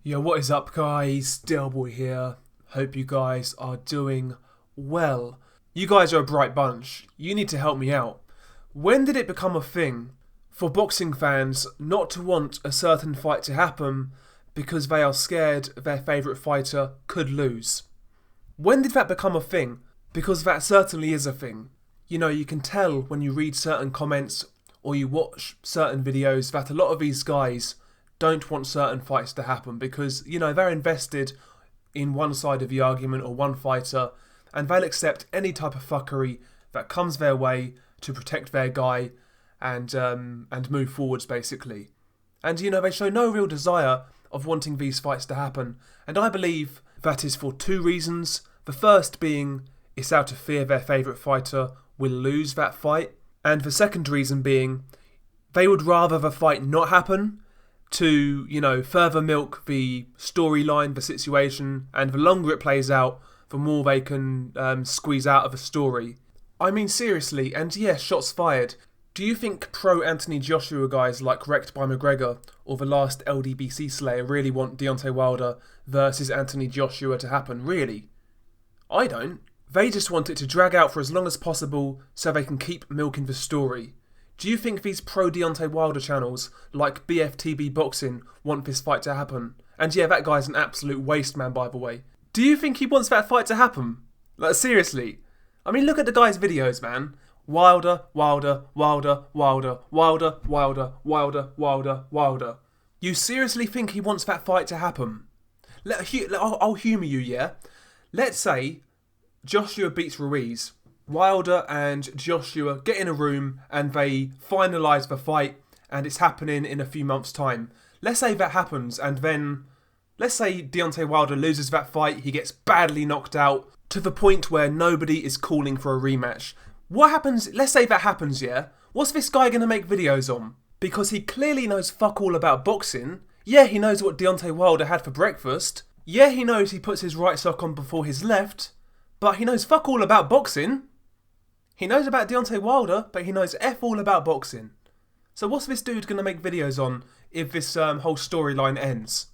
Yo, what is up guys? Delboy here. Hope you guys are doing well. You guys are a bright bunch. You need to help me out. When did it become a thing for boxing fans not to want a certain fight to happen because they are scared their favourite fighter could lose? When did that become a thing? Because that certainly is a thing. You know, you can tell when you read certain comments or you watch certain videos that a lot of these guys don't want certain fights to happen because, you know, they're invested in one side of the argument or one fighter, and they'll accept any type of fuckery that comes their way to protect their guy and move forwards, basically. And, you know, they show no real desire of wanting these fights to happen. And I believe that is for two reasons. The first being it's out of fear their favourite fighter will lose that fight. And the second reason being they would rather the fight not happen to, you know, further milk the storyline, the situation, and the longer it plays out, the more they can squeeze out of a story. I mean, seriously, and yes, shots fired. Do you think pro-Anthony Joshua guys like Wrecked by McGregor or the last LDBC Slayer really want Deontay Wilder versus Anthony Joshua to happen? Really? I don't. They just want it to drag out for as long as possible so they can keep milking the story. Do you think these pro-Deontay Wilder channels, like BFTB Boxing, want this fight to happen? And yeah, that guy's an absolute waste man, by the way. Do you think he wants that fight to happen? Like, seriously? I mean, look at the guy's videos, man. Wilder, Wilder, Wilder, Wilder, Wilder, Wilder, Wilder, Wilder, Wilder. You seriously think he wants that fight to happen? I'll humour you, yeah? Let's say Joshua beats Ruiz. Wilder and Joshua get in a room and they finalise the fight and it's happening in a few months' time. Let's say that happens and then, let's say Deontay Wilder loses that fight, he gets badly knocked out to the point where nobody is calling for a rematch. What happens, let's say that happens, yeah? What's this guy going to make videos on? Because he clearly knows fuck all about boxing. Yeah, he knows what Deontay Wilder had for breakfast. Yeah, he knows he puts his right sock on before his left. But he knows fuck all about boxing. He knows about Deontay Wilder, but he knows F all about boxing. So what's this dude going to make videos on if this whole storyline ends?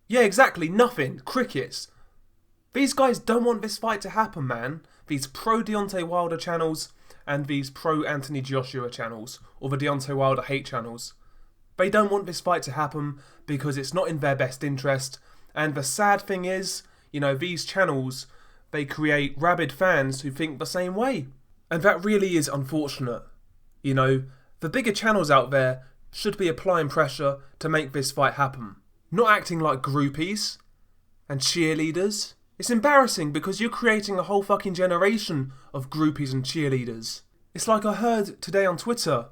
Yeah, exactly, nothing. Crickets. These guys don't want this fight to happen, man. These pro-Deontay Wilder channels and these pro-Anthony Joshua channels, or the Deontay Wilder hate channels. They don't want this fight to happen because it's not in their best interest. And the sad thing is, you know, these channels, they create rabid fans who think the same way. And that really is unfortunate. You know, the bigger channels out there should be applying pressure to make this fight happen. Not acting like groupies and cheerleaders. It's embarrassing because you're creating a whole fucking generation of groupies and cheerleaders. It's like I heard today on Twitter,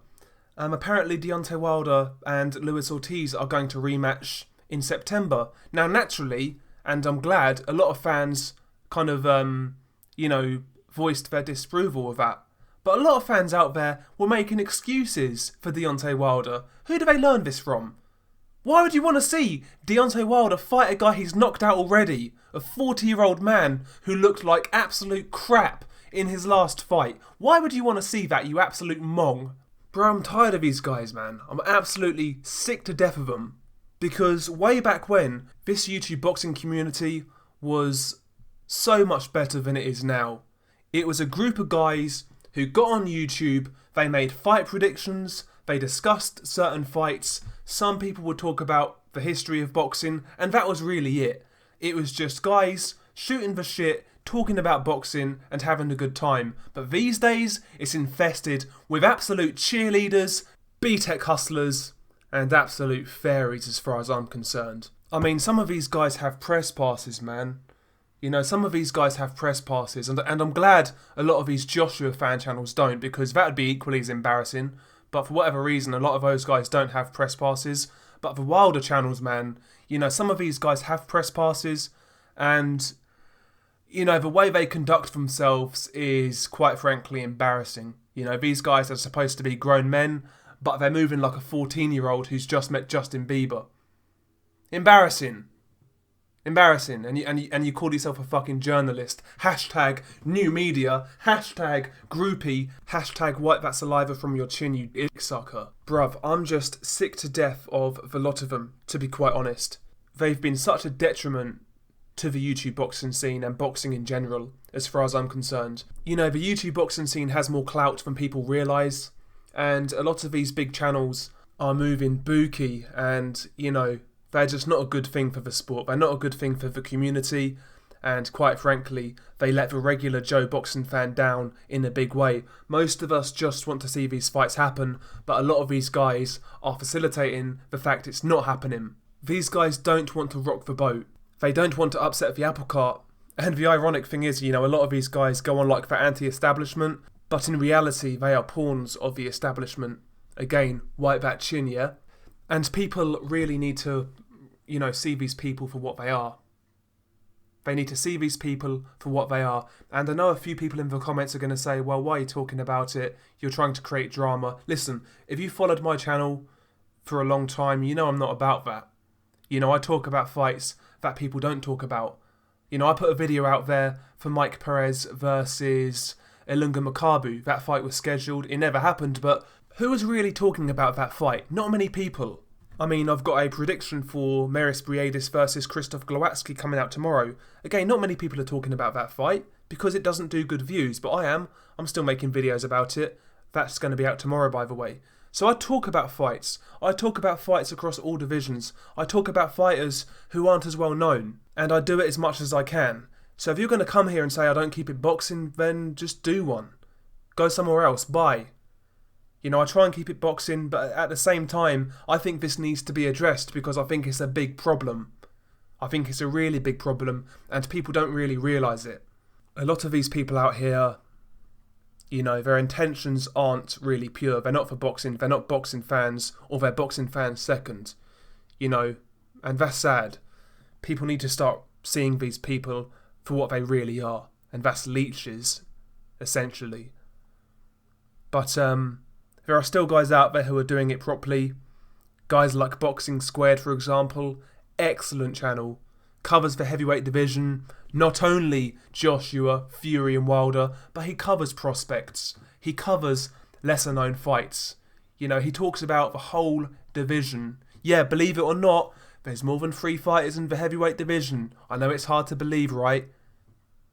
apparently Deontay Wilder and Luis Ortiz are going to rematch in September. Now naturally, and I'm glad, a lot of fans kind of, you know, voiced their disapproval of that. But a lot of fans out there were making excuses for Deontay Wilder. Who do they learn this from? Why would you want to see Deontay Wilder fight a guy he's knocked out already? A 40-year-old man who looked like absolute crap in his last fight. Why would you want to see that, you absolute mong? Bro, I'm tired of these guys, man. I'm absolutely sick to death of them. Because way back when, this YouTube boxing community was so much better than it is now. It was a group of guys who got on YouTube, they made fight predictions, they discussed certain fights, some people would talk about the history of boxing, and that was really it. It was just guys shooting the shit, talking about boxing and having a good time. But these days, it's infested with absolute cheerleaders, B-Tech hustlers, and absolute fairies as far as I'm concerned. I mean, some of these guys have press passes, man. You know, some of these guys have press passes, and I'm glad a lot of these Joshua fan channels don't, because that would be equally as embarrassing. But for whatever reason, a lot of those guys don't have press passes. But the Wilder channels, man, you know, some of these guys have press passes, and, you know, the way they conduct themselves is, quite frankly, embarrassing. You know, these guys are supposed to be grown men, but they're moving like a 14-year-old who's just met Justin Bieber. Embarrassing. Embarrassing. And you call yourself a fucking journalist. Hashtag new media. Hashtag groupie. Hashtag wipe that saliva from your chin, you dick sucker. Bruv, I'm just sick to death of the lot of them, to be quite honest. They've been such a detriment to the YouTube boxing scene and boxing in general, as far as I'm concerned. You know, the YouTube boxing scene has more clout than people realise, and a lot of these big channels are moving bookie, and, you know, they're just not a good thing for the sport. They're not a good thing for the community, and quite frankly, they let the regular Joe boxing fan down in a big way. Most of us just want to see these fights happen, but a lot of these guys are facilitating the fact it's not happening. These guys don't want to rock the boat. They don't want to upset the apple cart. And the ironic thing is, you know, a lot of these guys go on like the anti-establishment, but in reality, they are pawns of the establishment. Again, wipe that chin, yeah? And people really need to, you know, see these people for what they are. They need to see these people for what they are. And I know a few people in the comments are going to say, well, why are you talking about it? You're trying to create drama. Listen, if you followed my channel for a long time, you know I'm not about that. You know, I talk about fights that people don't talk about. You know, I put a video out there for Mike Perez versus Ilunga Makabu. That fight was scheduled. It never happened, but who was really talking about that fight? Not many people. I mean, I've got a prediction for Meris Briedis versus Krzysztof Glowatsky coming out tomorrow. Again, not many people are talking about that fight because it doesn't do good views, but I am. I'm still making videos about it. That's going to be out tomorrow, by the way. So I talk about fights. I talk about fights across all divisions. I talk about fighters who aren't as well known. And I do it as much as I can. So if you're going to come here and say I don't keep it boxing, then just do one. Go somewhere else. Bye. You know, I try and keep it boxing, but at the same time, I think this needs to be addressed because I think it's a big problem. I think it's a really big problem, and people don't really realise it. A lot of these people out here, you know, their intentions aren't really pure. They're not for boxing. They're not boxing fans, or they're boxing fans second. You know, and that's sad. People need to start seeing these people for what they really are, and that's leeches, essentially. But there are still guys out there who are doing it properly. Guys like Boxing Squared, for example, excellent channel, covers the heavyweight division, not only Joshua, Fury and Wilder, but he covers prospects. He covers lesser known fights. You know, he talks about the whole division. Yeah, believe it or not, there's more than 3 fighters in the heavyweight division. I know it's hard to believe, right?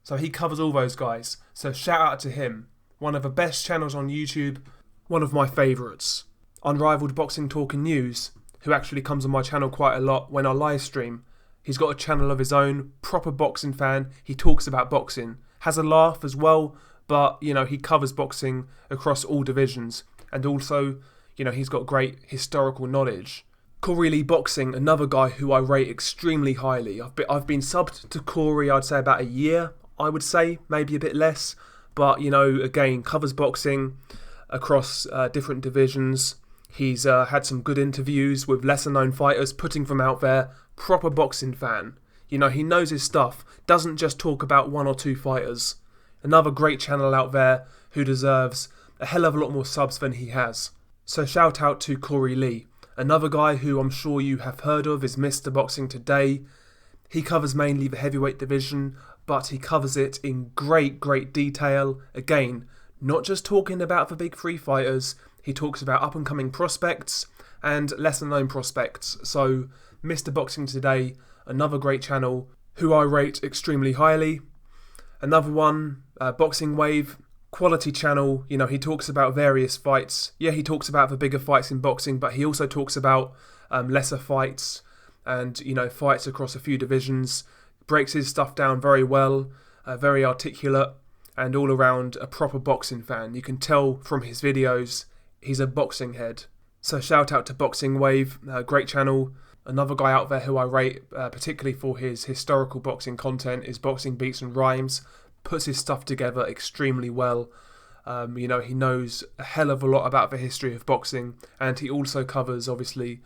So he covers all those guys. So shout out to him. One of the best channels on YouTube. One of my favourites. Unrivaled Boxing Talk and News, who actually comes on my channel quite a lot when I live stream. He's got a channel of his own, proper boxing fan. He talks about boxing. Has a laugh as well, but, you know, he covers boxing across all divisions. And also, you know, he's got great historical knowledge. Corey Lee Boxing, another guy who I rate extremely highly. I've been subbed to Corey, I'd say about a year, I would say, maybe a bit less. But, you know, again, covers boxing across different divisions. He's had some good interviews with lesser known fighters, putting them out there. Proper boxing fan. You know, he knows his stuff. Doesn't just talk about 1 or 2 fighters. Another great channel out there who deserves a hell of a lot more subs than he has. So shout out to Corey Lee. Another guy who I'm sure you have heard of is Mr. Boxing Today. He covers mainly the heavyweight division, but he covers it in great detail. Again, not just talking about the big 3 fighters, he talks about up-and-coming prospects and lesser-known prospects. So, Mr. Boxing Today, another great channel, who I rate extremely highly. Another one, Boxing Wave, quality channel. You know, he talks about various fights. Yeah, he talks about the bigger fights in boxing, but he also talks about lesser fights and, you know, fights across a few divisions. Breaks his stuff down very well, very articulate, and all around a proper boxing fan. You can tell from his videos he's a boxing head. So shout out to Boxing Wave, great channel. Another guy out there who I rate particularly for his historical boxing content is Boxing Beats and Rhymes. Puts his stuff together extremely well. You know, he knows a hell of a lot about the history of boxing, and he also covers, obviously,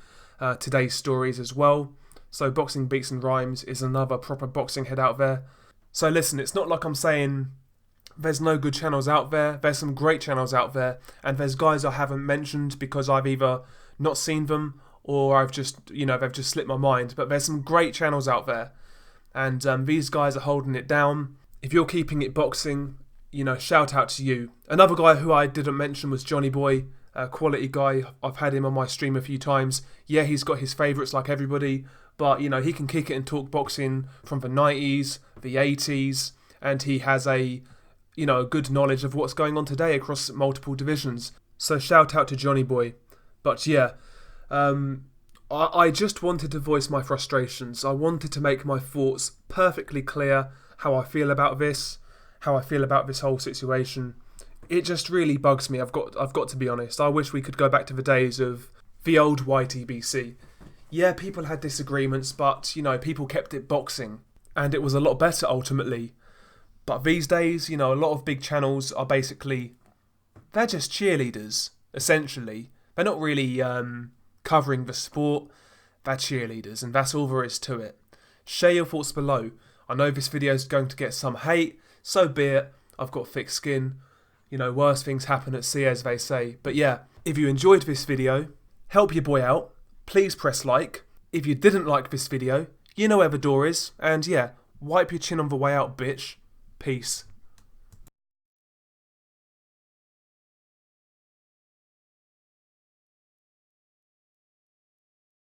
today's stories as well. So Boxing Beats and Rhymes is another proper boxing head out there. So listen, it's not like I'm saying there's no good channels out there. There's some great channels out there, and there's guys I haven't mentioned because I've either not seen them or I've just, you know, they've just slipped my mind. But there's some great channels out there. and these guys are holding it down. If you're keeping it boxing, you know, shout out to you. Another guy who I didn't mention was Johnny Boy, a quality guy. I've had him on my stream a few times. Yeah, he's got his favourites like everybody, but you know, he can kick it and talk boxing from the 90s, the 80s, and he has a good knowledge of what's going on today across multiple divisions. So shout out to Johnny Boy. But yeah, I just wanted to voice my frustrations. I wanted to make my thoughts perfectly clear, how I feel about this whole situation. It just really bugs me. I've got to be honest. I wish we could go back to the days of the old YTBC. Yeah, people had disagreements, but you know, people kept it boxing, and it was a lot better ultimately. But these days, you know, a lot of big channels are they're just cheerleaders, essentially. They're not really covering the sport. They're cheerleaders, and that's all there is to it. Share your thoughts below. I know this video is going to get some hate, so be it. I've got thick skin. You know, worse things happen at sea, as they say. But yeah, if you enjoyed this video, help your boy out. Please press like. If you didn't like this video, you know where the door is. And yeah, wipe your chin on the way out, bitch. Peace.